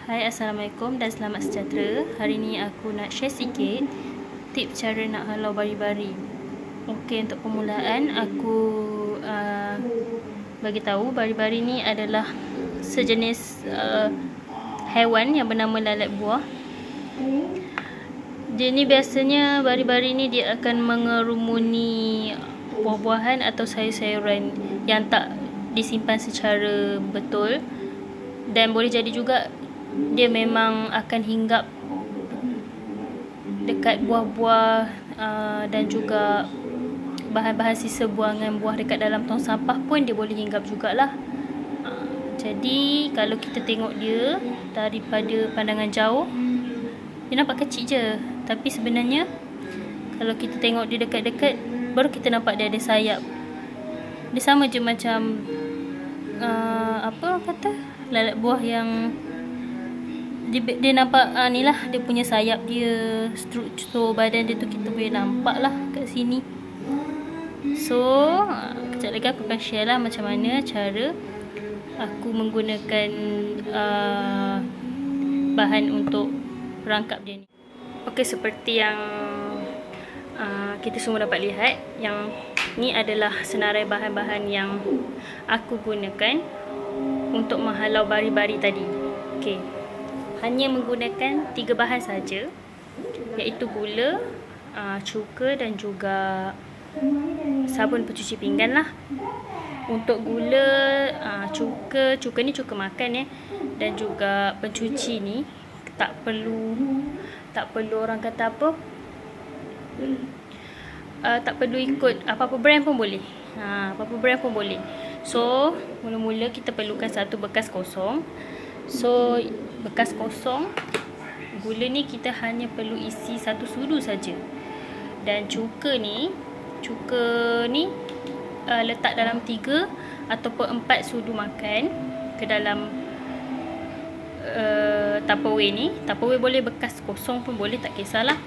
Hai, Assalamualaikum dan selamat sejahtera. Hari ni aku nak share sikit tips cara nak halau bari-bari. Okey, untuk permulaan aku bagi tahu bari-bari ni adalah sejenis haiwan yang bernama lalat buah. Dia ni biasanya bari-bari ni dia akan mengerumuni buah-buahan atau sayur-sayuran yang tak disimpan secara betul, dan boleh jadi juga dia memang akan hinggap dekat buah-buah dan juga bahan-bahan sisa buangan buah dekat dalam tong sampah pun dia boleh hinggap jugalah. Jadi kalau kita tengok dia daripada pandangan jauh, dia nampak kecil je, tapi sebenarnya kalau kita tengok dia dekat-dekat, baru kita nampak dia ada sayap. Dia sama je macam lalat buah yang dia nampak ni lah, dia punya sayap dia, struktur badan dia tu kita boleh nampak lah kat sini. So kejap lagi aku akan share lah macam mana cara aku menggunakan bahan untuk rangkap dia ni. Okey, seperti yang kita semua dapat lihat, yang ni adalah senarai bahan-bahan yang aku gunakan untuk menghalau bari-bari tadi. Okey, hanya menggunakan 3 bahan saja, iaitu gula, cuka dan juga sabun pencuci pinggan lah. Untuk gula, cuka ni cuka makan dan juga pencuci ni tak perlu orang kata apa, tak perlu ikut apa-apa brand pun boleh. Apa-apa brand pun boleh. So mula-mula kita perlukan satu bekas kosong. So bekas kosong, gula ni kita hanya perlu isi 1 sudu saja. Dan cuka ni letak dalam 3 ataupun 4 sudu makan ke dalam Tupperware ni. Tupperware boleh, bekas kosong pun boleh, tak kisahlah.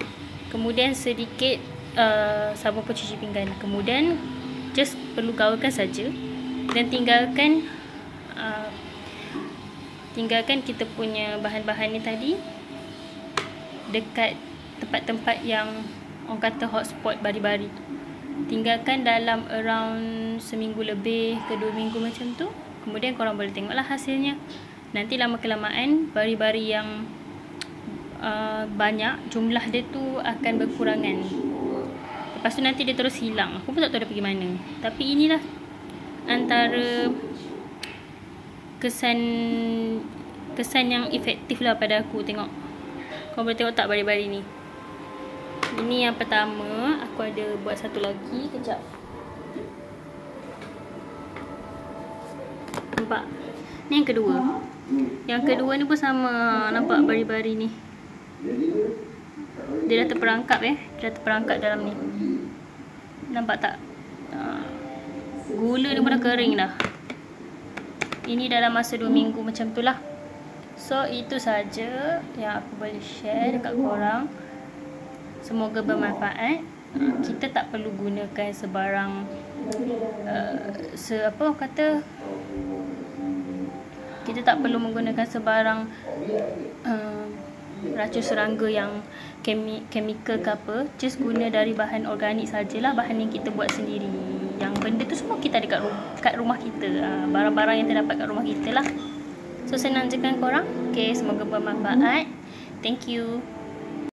Kemudian sedikit sabun pencuci pinggan. Kemudian just perlu gaulkan saja dan tinggalkan kita punya bahan-bahan ni tadi dekat tempat-tempat yang orang kata hotspot bari-bari tu. Tinggalkan dalam around seminggu lebih ke 2 minggu macam tu. Kemudian korang boleh tengoklah hasilnya. Nanti lama kelamaan bari-bari yang banyak, jumlah dia tu akan berkurangan. Lepas tu nanti dia terus hilang. Aku pun tak tahu dia pergi mana. Tapi inilah antara kesan yang efektif lah pada aku. Tengok, kau boleh tengok tak bari-bari ni. Ini yang pertama. Aku ada buat satu lagi. Kejap. Nampak? Ni yang kedua. Yang kedua ni pun sama. Nampak bari-bari ni, dia dah terperangkap Dia dah terperangkap dalam ni. Nampak tak? Gula ni pun dah kering dah. Ini dalam masa 2 minggu macam tu lah. So itu saja yang aku boleh share dekat korang. Semoga bermanfaat. Kita tak perlu gunakan sebarang kita tak perlu menggunakan sebarang racun serangga yang chemical ke apa. Just guna dari bahan organik sajalah, bahan yang kita buat sendiri. Yang benda tu semua kita ada kat rumah kita. Barang-barang yang terdapat kat rumah kita lah. So senang je kan korang? Okay, semoga bermanfaat. Thank you.